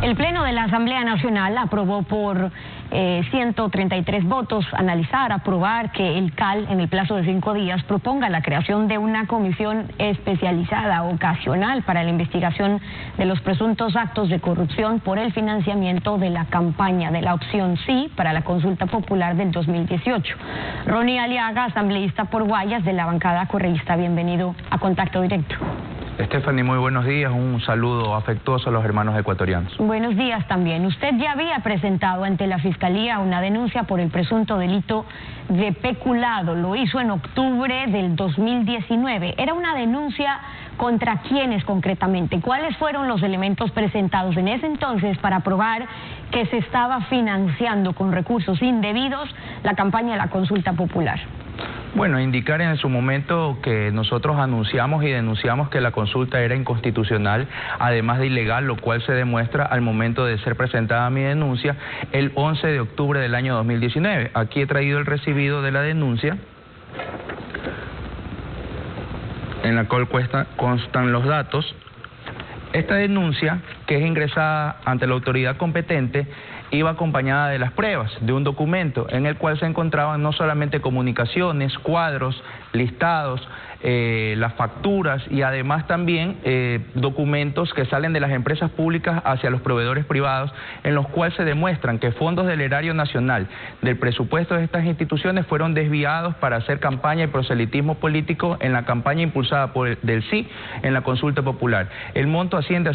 El Pleno de la Asamblea Nacional aprobó por 133 votos aprobar que el CAL, en el plazo de 5 días, proponga la creación de una comisión especializada ocasional para la investigación de los presuntos actos de corrupción por el financiamiento de la campaña de la opción sí para la consulta popular del 2018. Ronnie Aliaga, asambleísta por Guayas de la bancada correísta, bienvenido a Contacto Directo. Stephanie, muy buenos días, un saludo afectuoso a los hermanos ecuatorianos. Buenos días también. Usted ya había presentado ante la Fiscalía una denuncia por el presunto delito de peculado. Lo hizo en octubre del 2019. ¿Era una denuncia contra quiénes concretamente? ¿Cuáles fueron los elementos presentados en ese entonces para probar que se estaba financiando con recursos indebidos la campaña de la consulta popular? Bueno, indicar en su momento que nosotros anunciamos y denunciamos que la consulta era inconstitucional, además de ilegal, lo cual se demuestra al momento de ser presentada mi denuncia el 11 de octubre del año 2019. Aquí he traído el recibido de la denuncia, en la cual constan los datos. Esta denuncia, que es ingresada ante la autoridad competente, iba acompañada de las pruebas, de un documento en el cual se encontraban no solamente comunicaciones, cuadros, listados, las facturas y además también documentos que salen de las empresas públicas hacia los proveedores privados, en los cuales se demuestran que fondos del erario nacional, del presupuesto de estas instituciones, fueron desviados para hacer campaña y proselitismo político en la campaña impulsada por del sí en la consulta popular. El monto asciende a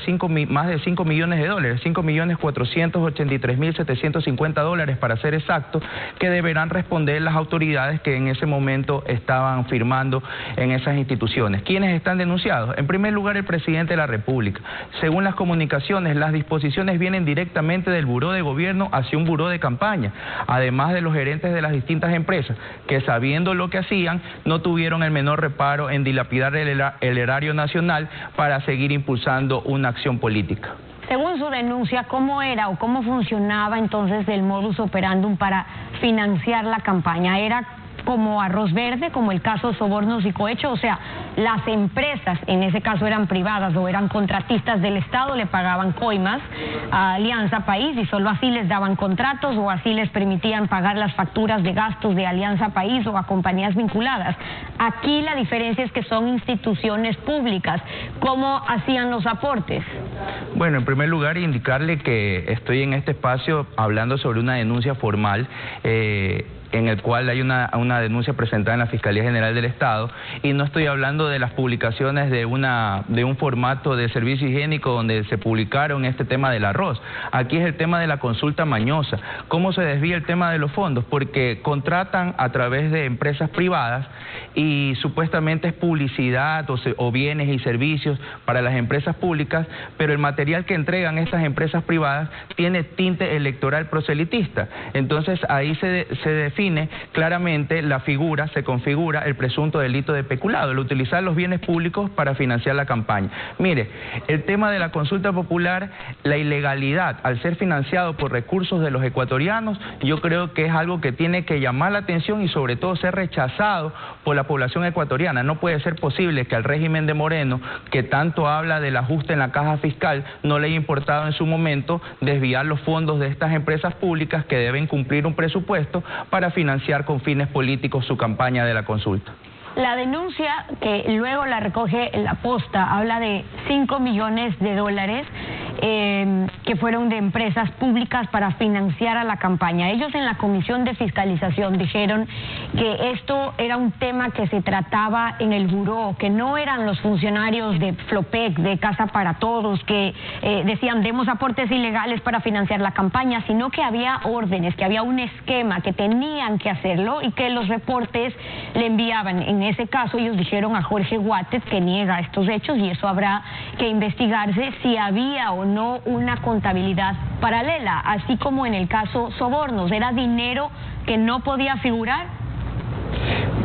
más de 5 millones de dólares, 5.483.750 dólares para ser exacto, que deberán responder las autoridades que en ese momento estaban firmando en esas instituciones. ¿Quiénes están denunciados? En primer lugar, el presidente de la República. Según las comunicaciones, las disposiciones vienen directamente del buró de gobierno hacia un buró de campaña, además de los gerentes de las distintas empresas, que sabiendo lo que hacían, no tuvieron el menor reparo en dilapidar el erario nacional para seguir impulsando una acción política. Según su denuncia, ¿cómo era o cómo funcionaba entonces el modus operandum para financiar la campaña? ¿Era como arroz verde, como el caso Sobornos y Cohecho? O sea, las empresas, en ese caso eran privadas o eran contratistas del Estado, le pagaban coimas a Alianza País y solo así les daban contratos o así les permitían pagar las facturas de gastos de Alianza País o a compañías vinculadas. Aquí la diferencia es que son instituciones públicas. ¿Cómo hacían los aportes? Bueno, en primer lugar, indicarle que estoy en este espacio hablando sobre una denuncia formal en el cual hay una denuncia presentada en la Fiscalía General del Estado, y no estoy hablando de las publicaciones de un formato de servicio higiénico donde se publicaron este tema del arroz. Aquí es el tema de la consulta mañosa. ¿Cómo se desvía el tema de los fondos? Porque contratan a través de empresas privadas y supuestamente es publicidad o bienes y servicios para las empresas públicas, pero el material que entregan estas empresas privadas tiene tinte electoral proselitista. Entonces ahí se define claramente se configura el presunto delito de peculado, el utilizar los bienes públicos para financiar la campaña. Mire, el tema de la consulta popular, la ilegalidad al ser financiado por recursos de los ecuatorianos, yo creo que es algo que tiene que llamar la atención y sobre todo ser rechazado por la población ecuatoriana. No puede ser posible que al régimen de Moreno, que tanto habla del ajuste en la caja fiscal, no le haya importado en su momento desviar los fondos de estas empresas públicas que deben cumplir un presupuesto para financiar con fines políticos su campaña de la consulta. La denuncia, que luego la recoge la Posta, habla de 5 millones de dólares que fueron de empresas públicas para financiar a la campaña. Ellos en la Comisión de Fiscalización dijeron que esto era un tema que se trataba en el buró, que no eran los funcionarios de Flopec, de Casa para Todos, que decían demos aportes ilegales para financiar la campaña, sino que había órdenes, que había un esquema, que tenían que hacerlo y que los reportes le enviaban. En ese caso ellos dijeron a Jorge Guates que niega estos hechos y eso habrá que investigarse si había o no una contabilidad paralela, así como en el caso Sobornos. ¿Era dinero que no podía figurar?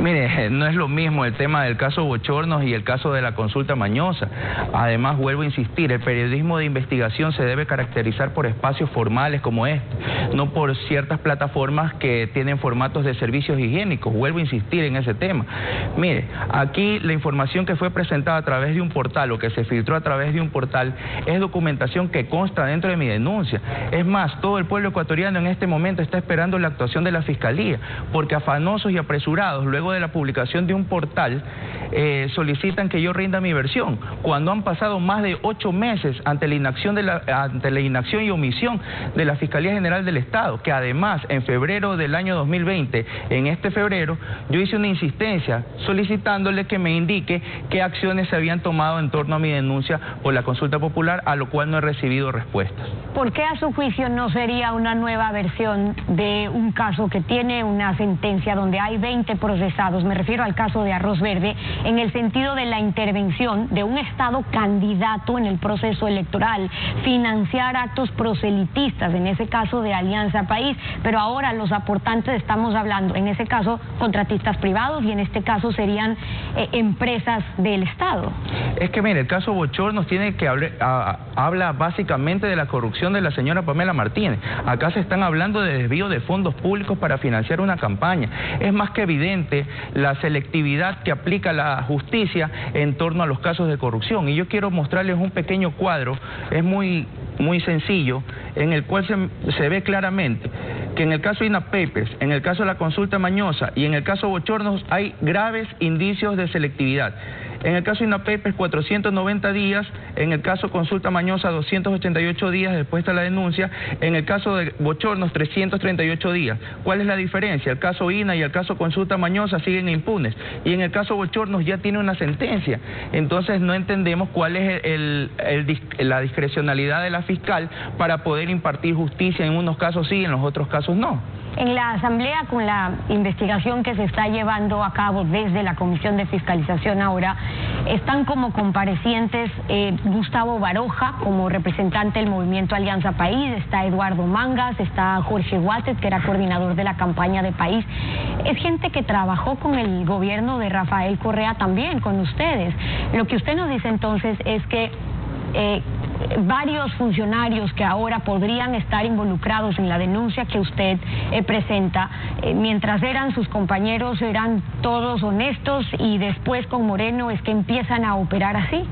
Mire, no es lo mismo el tema del caso Bochornos y el caso de la consulta mañosa. Además, vuelvo a insistir, el periodismo de investigación se debe caracterizar por espacios formales como este, no por ciertas plataformas que tienen formatos de servicios higiénicos. Vuelvo a insistir en ese tema. Mire, aquí la información que fue presentada a través de un portal o que se filtró a través de un portal es documentación que consta dentro de mi denuncia. Es más, todo el pueblo ecuatoriano en este momento está esperando la actuación de la Fiscalía, porque afanosos y apresurados, luego de la publicación de un portal, solicitan que yo rinda mi versión, cuando han pasado más de 8 meses ante la inacción y omisión de la Fiscalía General del Estado, que además en febrero del año 2020, en este febrero, yo hice una insistencia solicitándole que me indique qué acciones se habían tomado en torno a mi denuncia por la consulta popular, a lo cual no he recibido respuestas. ¿Por qué a su juicio no sería una nueva versión de un caso que tiene una sentencia donde hay 20 procesados? Me refiero al caso de Arroz Verde, en el sentido de la intervención de un Estado candidato en el proceso electoral, financiar actos proselitistas, en ese caso de Alianza País, pero ahora los aportantes estamos hablando, en ese caso, contratistas privados y en este caso serían empresas del Estado. Es que mire, el caso Bochornos habla básicamente de la corrupción de la señora Pamela Martínez. Acá se están hablando de desvío de fondos públicos para financiar una campaña. Es más que evidente la selectividad que aplica la justicia en torno a los casos de corrupción. Y yo quiero mostrarles un pequeño cuadro, es muy sencillo, en el cual se ve claramente que en el caso de INAH Papers, en el caso de la consulta mañosa y en el caso Bochornos hay graves indicios de selectividad. En el caso de INAH Papers, 490 días, en el caso consulta mañosa, 288 días después de la denuncia, en el caso de Bochornos, 338 días. ¿Cuál es la diferencia? El caso INAH y el caso consulta mañosa siguen impunes, y en el caso Bochornos ya tiene una sentencia. Entonces no entendemos cuál es la discrecionalidad de la fiscal para poder impartir justicia. En unos casos sí, en los otros casos no. En la Asamblea, con la investigación que se está llevando a cabo desde la Comisión de Fiscalización ahora, están como comparecientes Gustavo Baroja, como representante del Movimiento Alianza País, está Eduardo Mangas, está Jorge Guatet, que era coordinador de la campaña de País. Es gente que trabajó con el gobierno de Rafael Correa también, con ustedes. Lo que usted nos dice entonces es que varios funcionarios que ahora podrían estar involucrados en la denuncia que usted presenta, mientras eran sus compañeros eran todos honestos y después con Moreno es que empiezan a operar así.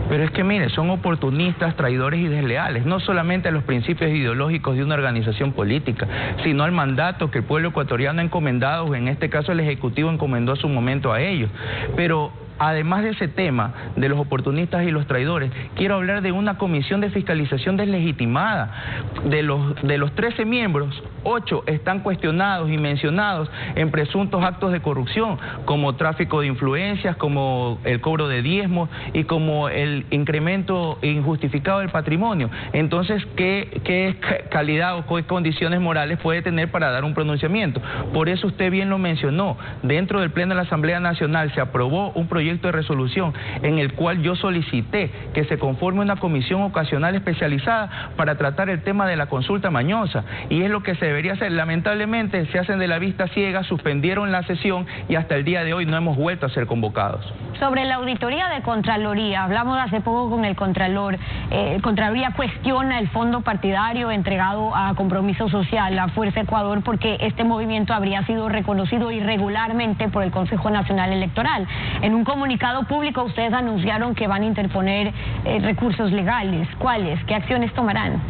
Pero es que mire, son oportunistas, traidores y desleales, no solamente a los principios ideológicos de una organización política, sino al mandato que el pueblo ecuatoriano ha encomendado, en este caso el Ejecutivo encomendó a su momento a ellos. Pero además de ese tema, de los oportunistas y los traidores, quiero hablar de una comisión de fiscalización deslegitimada. De los 13 miembros, 8 están cuestionados y mencionados en presuntos actos de corrupción, como tráfico de influencias, como el cobro de diezmos y como el incremento injustificado del patrimonio. Entonces, ¿qué calidad o qué condiciones morales puede tener para dar un pronunciamiento? Por eso usted bien lo mencionó, dentro del Pleno de la Asamblea Nacional se aprobó un proyecto de resolución en el cual yo solicité que se conforme una comisión ocasional especializada para tratar el tema de la consulta mañosa, y es lo que se debería hacer. Lamentablemente se hacen de la vista ciega, suspendieron la sesión y hasta el día de hoy no hemos vuelto a ser convocados. Sobre la auditoría de Contraloría, hablamos hace poco con el Contralor. Contraloría cuestiona el fondo partidario entregado a Compromiso Social, a Fuerza Ecuador, porque este movimiento habría sido reconocido irregularmente por el Consejo Nacional Electoral. En un comunicado público ustedes anunciaron que van a interponer recursos legales. ¿Cuáles? ¿Qué acciones tomarán?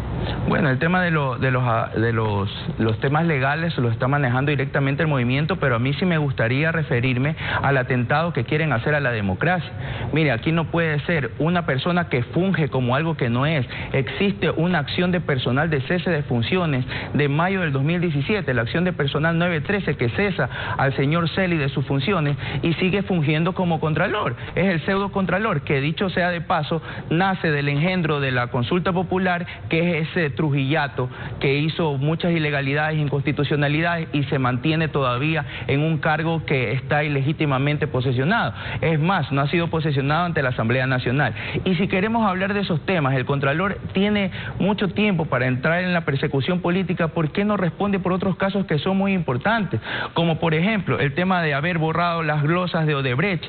Bueno, el tema de los temas legales lo está manejando directamente el movimiento, pero a mí sí me gustaría referirme al atentado que quieren hacer a la democracia. Mire, aquí no puede ser una persona que funge como algo que no es. Existe una acción de personal de cese de funciones de mayo del 2017, la acción de personal 913, que cesa al señor Celi de sus funciones y sigue fungiendo como contralor. Es el pseudo contralor, que dicho sea de paso, nace del engendro de la consulta popular, que es ese trujillato que hizo muchas ilegalidades e inconstitucionalidades y se mantiene todavía en un cargo que está ilegítimamente posesionado. Es más, no ha sido posesionado ante la Asamblea Nacional. Y si queremos hablar de esos temas, el Contralor tiene mucho tiempo para entrar en la persecución política. ¿Por qué no responde por otros casos que son muy importantes? Como por ejemplo el tema de haber borrado las glosas de Odebrecht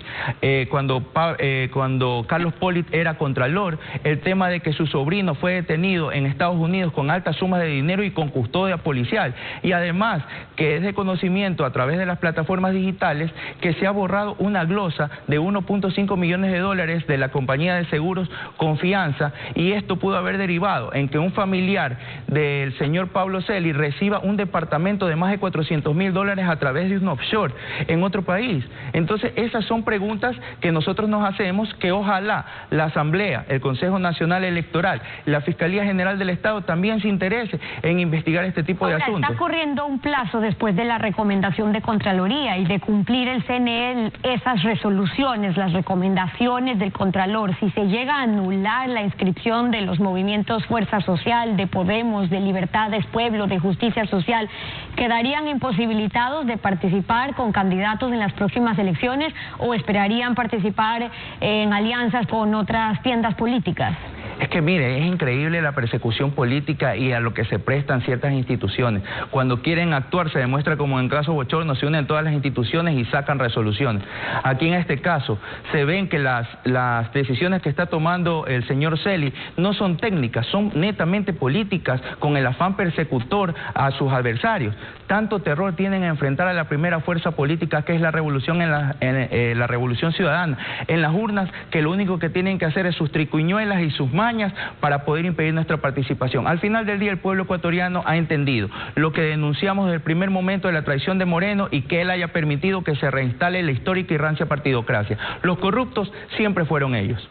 cuando Carlos Polit era Contralor, el tema de que su sobrino fue detenido en Estados Unidos con altas sumas de dinero y con custodia policial, y además que es de conocimiento a través de las plataformas digitales que se ha borrado una glosa de 1.5 millones de dólares de la compañía de seguros Confianza, y esto pudo haber derivado en que un familiar del señor Pablo Celi reciba un departamento de más de 400.000 dólares a través de un offshore en otro país. Entonces esas son preguntas que nosotros nos hacemos, que ojalá la Asamblea, el Consejo Nacional Electoral, la Fiscalía General del Estado también se interese en investigar este tipo de asuntos. Está corriendo un plazo después de la recomendación de Contraloría y de cumplir el CNE esas resoluciones, las recomendaciones del Contralor. Si se llega a anular la inscripción de los movimientos Fuerza Social, de Podemos, de Libertades Pueblo, de Justicia Social, ¿quedarían imposibilitados de participar con candidatos en las próximas elecciones o esperarían participar en alianzas con otras tiendas políticas? Es que mire, es increíble la persecución política y a lo que se prestan ciertas instituciones. Cuando quieren actuar se demuestra como en el caso Bochorno, se unen todas las instituciones y sacan resoluciones. Aquí en este caso se ven que las decisiones que está tomando el señor Celi no son técnicas, son netamente políticas, con el afán persecutor a sus adversarios. Tanto terror tienen a enfrentar a la primera fuerza política, que es la revolución la revolución ciudadana en las urnas, que lo único que tienen que hacer es sus triquiñuelas y sus mañas para poder impedir nuestra participación. Al final del día el pueblo ecuatoriano ha entendido lo que denunciamos desde el primer momento de la traición de Moreno, y que él haya permitido que se reinstale la histórica y rancia partidocracia. Los corruptos siempre fueron ellos.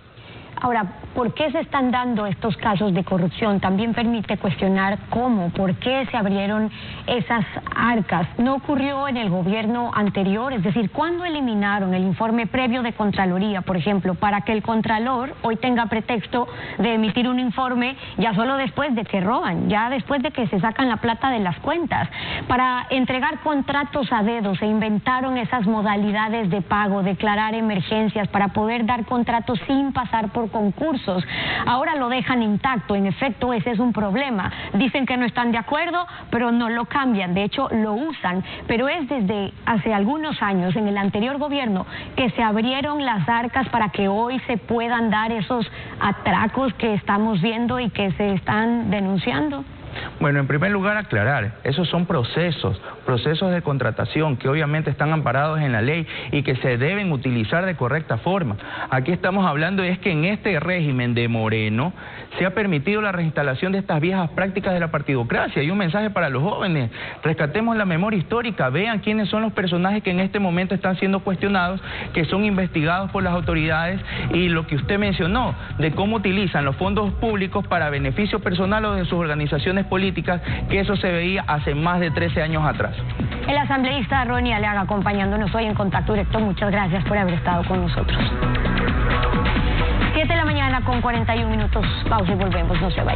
Ahora, ¿por qué se están dando estos casos de corrupción? También permite cuestionar cómo, por qué se abrieron esas arcas. ¿No ocurrió en el gobierno anterior? Es decir, ¿cuándo eliminaron el informe previo de Contraloría, por ejemplo, para que el Contralor hoy tenga pretexto de emitir un informe ya solo después de que roban, ya después de que se sacan la plata de las cuentas? Para entregar contratos a dedo se inventaron esas modalidades de pago, declarar emergencias para poder dar contratos sin pasar por concursos. Ahora lo dejan intacto. En efecto, ese es un problema. Dicen que no están de acuerdo, pero no lo cambian. De hecho, lo usan. Pero es desde hace algunos años, en el anterior gobierno, que se abrieron las arcas para que hoy se puedan dar esos atracos que estamos viendo y que se están denunciando. Bueno, en primer lugar aclarar, esos son procesos de contratación que obviamente están amparados en la ley y que se deben utilizar de correcta forma. Aquí estamos hablando es que en este régimen de Moreno se ha permitido la reinstalación de estas viejas prácticas de la partidocracia. Y un mensaje para los jóvenes: rescatemos la memoria histórica, vean quiénes son los personajes que en este momento están siendo cuestionados, que son investigados por las autoridades, y lo que usted mencionó de cómo utilizan los fondos públicos para beneficio personal o de sus organizaciones políticas, que eso se veía hace más de 13 años atrás. El asambleísta Ronnie Aliaga acompañándonos hoy en Contacto Directo. Muchas gracias por haber estado con nosotros. 7 de la mañana con 41 minutos. Pausa y volvemos, no se vayan.